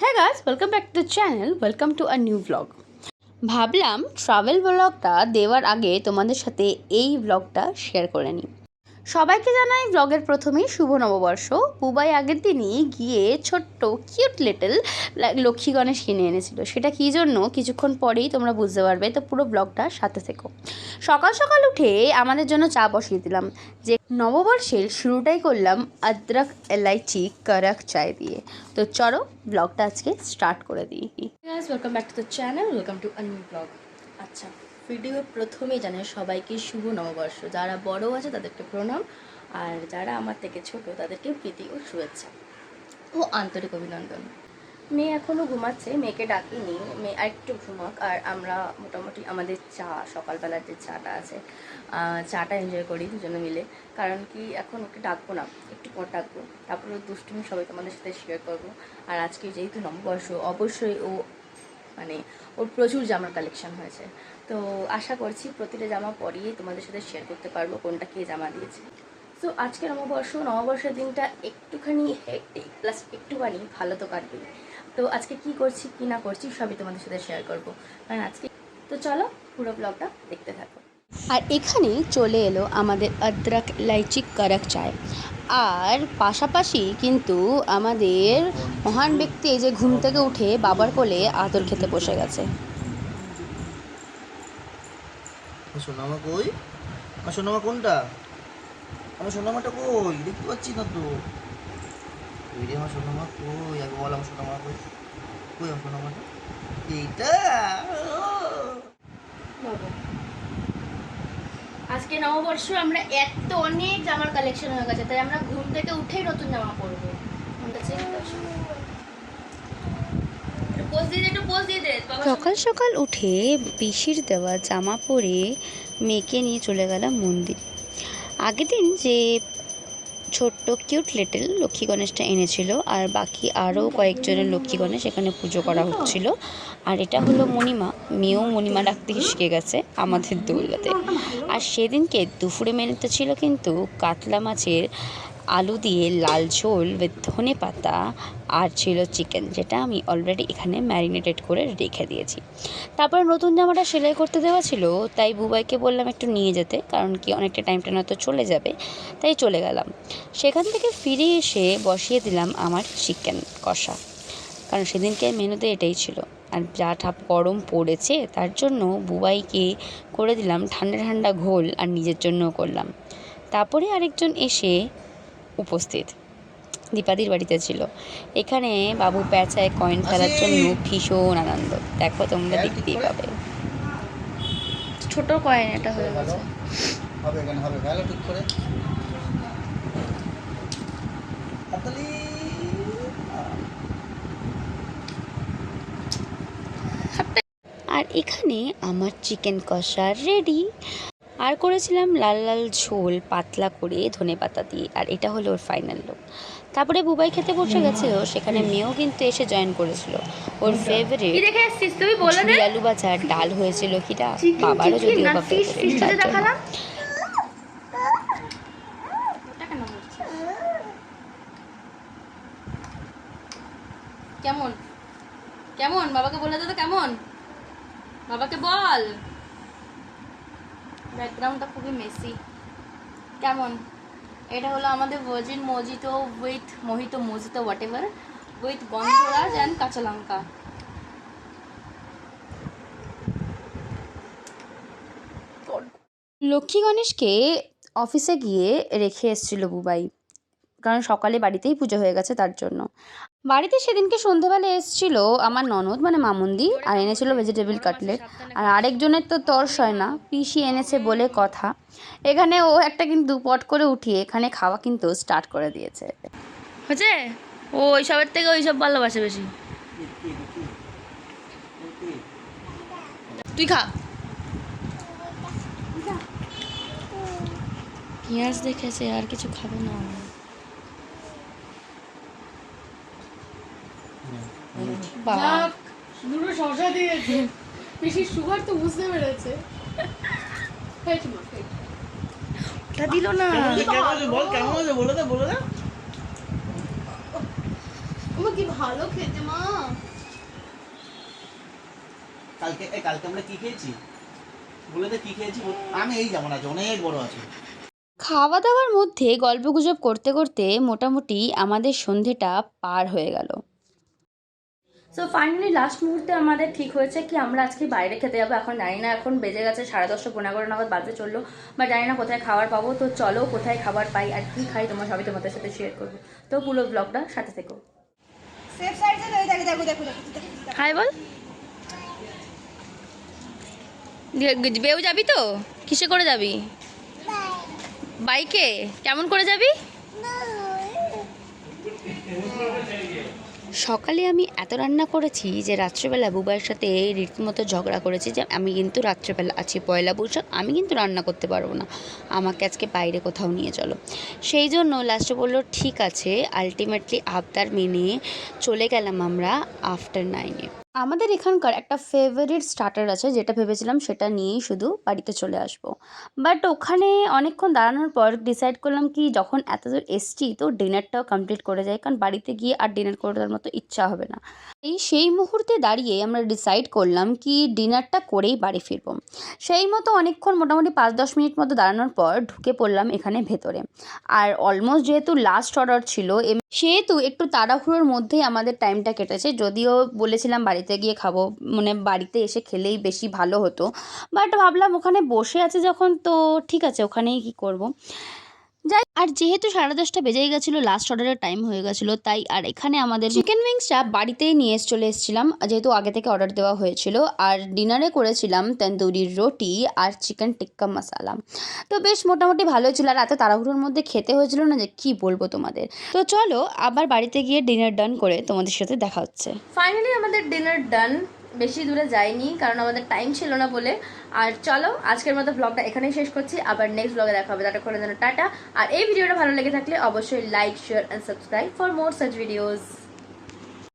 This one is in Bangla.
Hey guys, welcome back to the channel. Welcome to a new vlog. ভাবলাম ট্রাভেল ব্লগটা দেওয়ার আগে তোমাদের সাথে এই ব্লগটা শেয়ার করে নিই। সবাইকে জানাই ব্লগের প্রথমেই শুভ নববর্ষ। বুবাই আগের দিনই গিয়ে ছোট্ট কিউট লিটল লক্ষ্মী গণেশ কিনে এনেছিল। সেটা কী জন্য কিছুক্ষণ পরেই তোমরা বুঝতে পারবে, তো পুরো ব্লগটা সাথে থেকো। সকাল সকাল উঠে আমাদের জন্য চা বসিয়ে দিলাম, যে নববর্ষের শুরুটাই করলাম আদরক এলাইচি কারাক চায় দিয়ে। তো চলো ব্লগটা আজকে স্টার্ট করে দিই। Guys, welcome back to the channel, welcome to a new blog. আচ্ছা, ভিডিওর প্রথমেই জানাই সবাইকে শুভ নববর্ষ। যারা বড় আছে তাদেরকে প্রণাম, আর যারা আমার থেকে ছোট তাদেরকে প্রীতি ও শুভেচ্ছা ও আন্তরিক অভিনন্দন। মেয়ে এখনও ঘুমাচ্ছে, মেয়েকে ডাকিনি, মেয়ে আরেকটু ঘুমাক। আর আমরা মোটামুটি আমাদের চা, সকালবেলার যে চাটা আছে, চাটা এনজয় করি দুজনে মিলে। কারণ কি, এখন ওকে ডাকবো না, একটু পর ডাকবো, তারপরে দুষ্টুমি সবাই তোমাদের সাথে শেয়ার করবো। আর আজকে যেহেতু নববর্ষ, অবশ্যই ওর প্রচুর জামার কালেকশন হয়েছে। তো আশা করছি প্রতিটা জামা পরিয়ে তোমাদের সাথে শেয়ার করতে পারবো কোনটা কে জামা দিয়েছে। তো আজকে নববর্ষের দিনটা একটুখানি হেক্টিক প্লাস একটুখানি ভালো তো কাটবেই। তো আজকে কি করছি কি না করছি সবই তোমাদের সাথে শেয়ার করবো, কারণ আজকে তো চলো পুরো ব্লগটা দেখতে থাকো। আর এখানে চলে এলো আমাদের আদরক ইলাইচি কারাক চায়। আর পাশাপাশি কিন্তু আমাদের মহান ব্যক্তি এই যে ঘুম থেকে উঠে বাবার কোলে আদর খেতে বসে গেছে। সোনামা কই? আমার সোনামা কোনটা? আমার সোনামাটা কই? দেখতে পাচ্ছি না তো। ওই রে, আমার সোনামা কই? আগে বল, আমার সোনামা কই? কই আমার সোনামাটা? এইটা। আজকে নববর্ষ, আমরা অনেক জামার কালেকশন হয়ে গেছে, তাই আমরা ঘুম থেকে উঠেই নতুন জামা পরবো। সকাল সকাল উঠে পিসির দেওয়া জামা পরে মেয়েকে নিয়ে চলে গেলাম মন্দির। আগের দিন যে ছোট্ট কিউট লিটল লক্ষ্মী গণেশটা এনেছিল, আর বাকি আরও কয়েকজনের লক্ষ্মী গণেশ এখানে পুজো করা হচ্ছিল। আর এটা হলো মণিমা, মেয়েও মণিমা ডাকতে শিখে গেছে আমাদের দৌলতে। আর সেদিনকে দুপুরে মেনুতে ছিল কিন্তু কাতলা মাছের আলু দিয়ে লাল ঝোল উইথ ধনে পাতা, আর ছিল চিকেন, যেটা আমি অলরেডি এখানে ম্যারিনেটেড করে রেখে দিয়েছি। তারপরে নতুন জামাটা সেলাই করতে দেওয়া ছিল, তাই বুবাইকে বললাম একটু নিয়ে যেতে, কারণ কি অনেকটা টাইমটা নয়তো চলে যাবে, তাই চলে গেলাম। সেখান থেকে ফিরে এসে বসিয়ে দিলাম আমার চিকেন কষা, কারণ সেদিনকে মেনুতে এটাই ছিল। আর যা গরম পড়েছে তার জন্য বুবাইকে করে দিলাম ঠান্ডা ঠান্ডা ঘোল, আর নিজের জন্যও করলাম। তারপরে আরেকজন এসে উপস্থিত দীপাদির বাড়িতে ছিল। এখানে বাবু প্যাঁচায় কয়েন ফেলার জন্য ভীষণ আনন্দ, দেখো তোমরা দেখতেই পাবে। ছোট কয়েন এটা হয়ে গেছে। হবে কেন হবে? ভালো ঠিক করে। হাততালি। আর এখানে আমার চিকেন কষা রেডি। আর করেছিলাম লাল লাল ঝোল পাতলা করে ধনেপাতা দিয়ে, আর এটা হলো ওর ফাইনাল লুক। তারপরে বুবাই খেতে বসে গেছিল, সেখানে মেয়েও কিন্তু এসে জয়েন করেছিল। ওর ফেভারিট ঝুড়ি আলু ভাজা, ডাল হয়েছিল কিটা, বাবারও যদিও বা ফেভারিট। কেমন কেমন বাবাকে বলে দে তো, কেমন বাবাকে বল। ব্যাকগ্রাউন্ডটা খুবই মেসি। কেমন? এটা হলো আমাদের virgin mojito with mojito what ever, with Gondhoraj and কাঁচা লঙ্কা। লক্ষ্মী গণেশকে অফিসে গিয়ে রেখে এসেছিল বুবাই, কারণ সকালে বাড়িতেই পুজো হয়ে গেছে তার জন্য। বাড়িতে সেদিনকে সন্ধেবেলা এসেছিল আমার ননদ মানে মামুন্দি, আর এনেছিল ভেজিটেবল কাটলেট। আর আরেকজনের তো তর্স হয় না, পিসি এনেছে বলে কথা। এখানে ও একটা কিন্তু পট করে উঠিয়ে এখানে খাওয়া কিন্তু স্টার্ট করে দিয়েছে। হচ্ছে ও ওইসবের থেকে ওইসব ভালোবাসে বেশি। তুই খা। পেঁয়াজ দেখেছে, আর কিছু খাবে না। দুটো শশা দিয়েছে, পিসির সুগার তো বুঝতে পেরেছে। ওটা দিল না। বল কেমন আছে, বলে দে বলে দে। আমার কি ভালো খেতে মা। কালকে আমরা কি খেয়েছি বলে দে, কি খেয়েছি আমি এই যেমন আছে অনেক বড় আছে। খাওয়া দাওয়ার মধ্যে গল্পগুজব করতে করতে মোটামুটি আমাদের সন্ধেটা পার হয়ে গেল। সো ফাইনালি লাস্ট মুহূর্তে আমাদের ঠিক হয়েছে কি আমরা আজকে বাইরে খেতে যাবো। এখন জানি না, এখন বেজে গেছে 10:30 11 নাগাদ বাজে চললো, বা জানি না কোথায় খাবার পাবো। তো চলো কোথায় খাবার পাই আর কি খাই তোমার সবই তোমাদের সাথে শেয়ার করবো। তো পুরো ব্লগটা সাথে থেকো। সেফ সাইডে লয়ে দেখো দেখো দেখো দেখো। হাই বল। বেউ যাবি তো? কিসে করে যাবি? বাইকে। কেমন করে যাবি? সকালে আমি এত রান্না করেছি যে রাত্রেবেলা বুবাইয়ের সাথে রীতিমতো ঝগড়া করেছি যে আমি কিন্তু রাত্রেবেলা আছি, পয়লা বৈশাখ, আমি কিন্তু রান্না করতে পারবো না, আমাকে আজকে বাইরে কোথাও নিয়ে চলো। সেই জন্য লাস্টে বললো ঠিক আছে। আলটিমেটলি আবদার মেনে চলে গেলাম আমরা আফটার 9-এ। আমাদের এখানকার একটা ফেভারিট স্টার্টার আছে, যেটা ভেবেছিলাম সেটা নিয়েই শুধু বাড়িতে চলে আসবো। বাট ওখানে অনেকক্ষণ দাঁড়ানোর পর ডিসাইড করলাম কি যখন এত দূর এসছি তো ডিনারটাও কমপ্লিট করে যাই, কারণ বাড়িতে গিয়ে আর ডিনার করার মতো ইচ্ছা হবে না। সেই মুহূর্তে দাঁড়িয়ে আমরা ডিসাইড করলাম কি ডিনারটা করেই বাড়ি ফিরবো। সেই মতো অনেকক্ষণ মোটামুটি 5-10 মিনিট মতো দাঁড়ানোর পর ঢুকে পড়লাম এখানে ভেতরে। আর অলমোস্ট যেহেতু লাস্ট অর্ডার ছিল সেহেতু একটু তাড়াহুড়োর মধ্যেই আমাদের টাইমটা কেটেছে। যদিও বলেছিলাম বাড়িতে গিয়ে খাবো, মানে বাড়িতে এসে খেলেই বেশি ভালো হতো, বাট ভাবলাম ওখানে বসে আছে যখন তো ঠিক আছে ওখানেই কি করব। যাই, আর যেহেতু 10:30 বেজেই গেছিলো, লাস্ট অর্ডারের টাইম হয়ে গেছিলো, তাই আর এখানে আমাদের চিকেন উইংসটা বাড়িতেই নিয়ে চলে এসেছিলাম, যেহেতু আগে থেকে অর্ডার দেওয়া হয়েছিল। আর ডিনারে করেছিলাম তন্দুরি রুটি আর চিকেন টিক্কা মশালা। তো বেশ মোটামুটি ভালোই ছিল, আর এত তাড়াহুড়োর মধ্যে খেতে হয়েছিল না যে কি বলবো তোমাদের। তো চলো আবার বাড়িতে গিয়ে ডিনার ডান করে তোমাদের সাথে দেখা হচ্ছে। ফাইনালি আমাদের ডিনার ডান, বেশি দূরে যাইনি কারণ আমাদের টাইম ছিল না বলে। আর চলো আজকের মতো ব্লগটা এখানেই শেষ করছি, আবার নেক্সট ব্লগে দেখা হবে। ততক্ষণের জন্য টাটা। আর এই ভিডিওটা ভালো লেগে থাকলে অবশ্যই like, share and subscribe for more such videos.